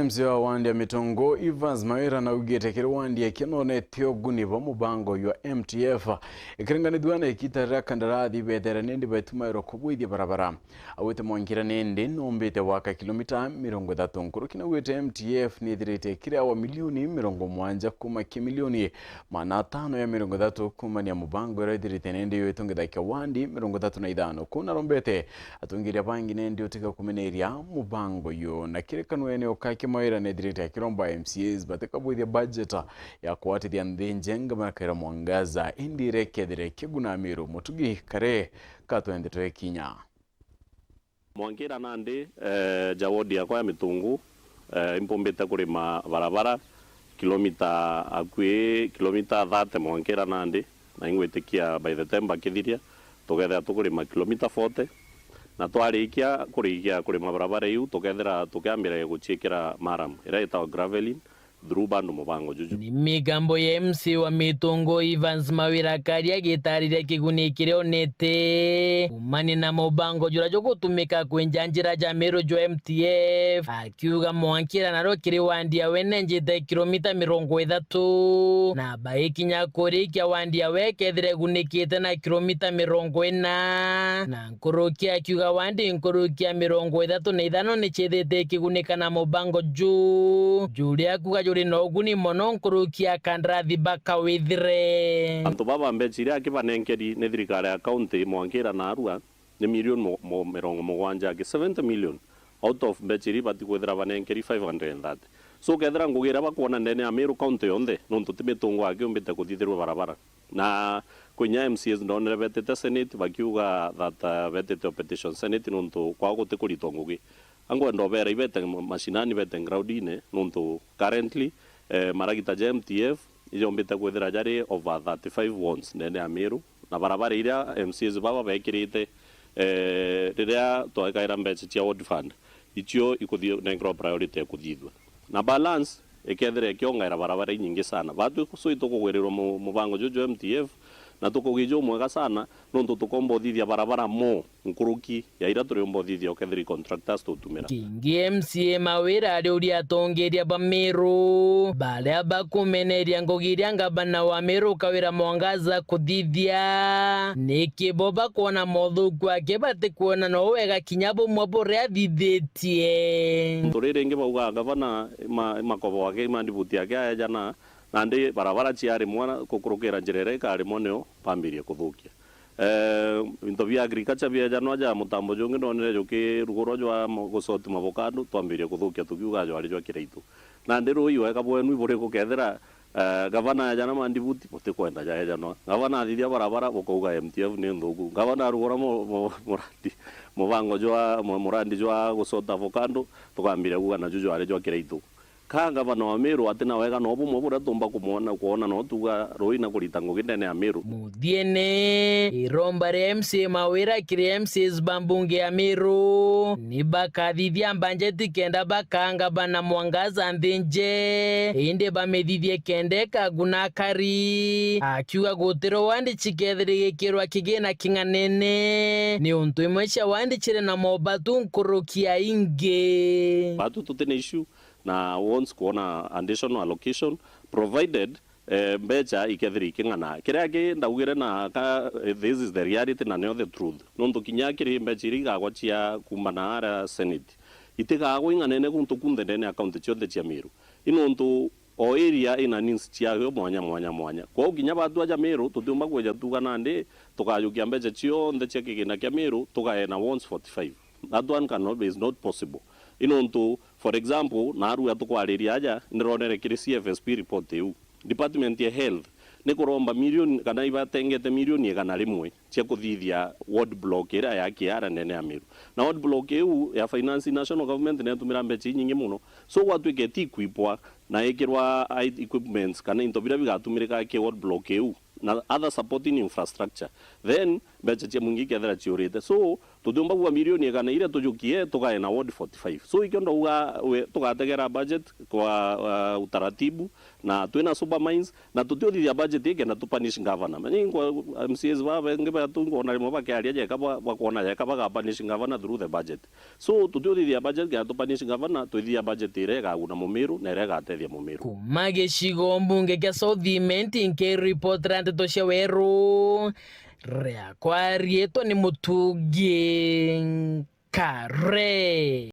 MC wa wandi ya mitongo Evans Mawira na ugete wandi ya kinone tioguni wa mubango ya MTF ikiringanithwa na ikitarira kandarathi bethera nindi baitumairo kubuithia barabara awite mwankira nindi nombete waka kilomita 30 nkurukina wite MTF nithirite kira wa milioni 70 kuma kimilioni mana 5 ya 30 kuma ni mubango ya ithirite nindi yoitungithakia wandi 35 kuna rombete atungiria bangi nindi utika kumeneria mubango yo na kirekanwe eneo Mawira nethirite kiromba MCAs bateka bwithia budget ya kuatithia nthinje ngamakira mwangaza indire kethire kiguna miru mutugi kare katwendetwe kinya mwankira nandi jawodi yakwa ya mitungu impombete kurima barabara kilomita 30 mwankira nandi na ingwitikia by the time bakithiria tugethera tukurima kilomita 40 na twarikia kurima barabara iu tukethera tukiambira guchikira maram ira itawa gravelin through bandu mubango juju ni migambo ya MC wa mitongo Evans Mawira karia gitarire kiguni kirionete umani na mubango jura jogutumika kwenjanjira jamero jo MTF akiuga mwankira naro kiri wandia wenenjite kilomita 30 na baikinya kuri kya wandia wekethire gunikite na kilomita 40 na nkurukia akiuga wandi nkurukia 35 ni chithite kigunika na mubango juria kuga juri no guni mono nkurukia kandarathi baka withire antu baba mbechiri akibanenkeri ne thirikari ya county mwankira na arua ni milioni 70 million out of mbechiri batikwethera banenkeri 530 so kethera ngugira bakuona ndene ya Meru county yonthe nontu timitungu akiumbite kuthithirwa barabara na kwinya MCAs ndonere betete senate bakiuga that betete petition senate nontu kwa gutikuritwa ngugi angwenda obera ibete mashinani bete groundine nontu currently maragita ja MTF ijombite kwethera jari over 35 wands ndene ya Meru na barabara iria MCAs baba bekirite riria twakaira mbeca cia world fund icio ikuthio na priority kuthithwa na balance ikethire kiongaira barabara nyingi sana batu kusuito kugwirirwa mubango jojo MTF na tukugijo mwega sana nontu tukombothithia barabara mo nkuruki ya ira turiombodithia okethiri contractors tutumira kingi MCA Mawira ari atongeria ba Meru baria bakumeneria ngogiria ngabana wa Meru kawira mwangaza kuthithia nikiboba kuona mothuku ake bate kuona no wega kinyabo mwabore athithetie turire ngi bauga gavana makobo wake mandibuti yake ajana nandi barabara ciari mwana kukurukira njirere kari moneo pambirie kuthukia into vya agriculture vya janwa ja mutambo jonge ndonere joke rugoro jwa gusoti avocado twambirie kuthukia tukiuga jo ari jwa kiraitu nandi rui weka bwenu ibure kukethera gavana jana mandibuti muti kwenda ja janwa gavana thithia barabara bukuuga MTF ni nthuku gavana rugoro murandi mubango jwa murandi jwa gusota avocado tukambire kuga na juju ari jwa kiraitu kanga bana wa Meru atina wega no bumwe bura tumba kuona no tuga roina kurita ngogindene ya Meru mudiene iromba re MC Mawira kiri MCs bambunge ya Meru ni bakathithia banjeti kenda bakanga bana mwangaza nthinje inde bamethithie kende kaguna kari akiuga gutiro wandi chikethire gikirwa kigina kinganene ni untu imwe cia wandi chire na mobatu nkurukia inge batu tutene issue na wants kuona additional allocation provided mbeca ikethiri kingana kiria ki ndaugire na this is the reality na no the truth nontu kinya kiri mbeca irigagwa cia kumana ara senate itigagwa inganene kuntu kunthe ndene account ciothe cia Meru inontu o area ina needs ciayo mwanya kwa kinya batu aja Meru tutumba kweja tugana ndi tukayukia mbeca ciothe cia kigina kia Meru tukaena wants 45 that one cannot is not possible inontu for example naru ya tukwariria aja nironere kiri CFSP report eu department ya health ni kuromba milioni kana ibatengete milioni kana rimwe cia kuthithia ward block ira ya kiara nene ya Meru na ward block eu ya finance national government ne tumira mbeca nyingi muno so watwike ti equipwa na ekirwa equipments kana into bira bigatumirika ke ward block eu na other supporting infrastructure then mbeca cia mungi kethera ciurite so tutumba kwa milioni igana ile tujukie tukae na ward 45 so ikiondo uga tugategera budget kwa utaratibu na twina super mines na tutiothithia budget yake na tupanish governor mani kwa MCS baba ngeba tungo na mo bakiaria je kaba bakona je kaba punish governor through the budget so tutiothithia budget ya tupanish governor twithia budget ire ga una mumiru na ire ga tethia mumiru kuma gicigo mbunge kia Southiment nke report rante tocia weru rea kwa rieto ni Mutugi Kare.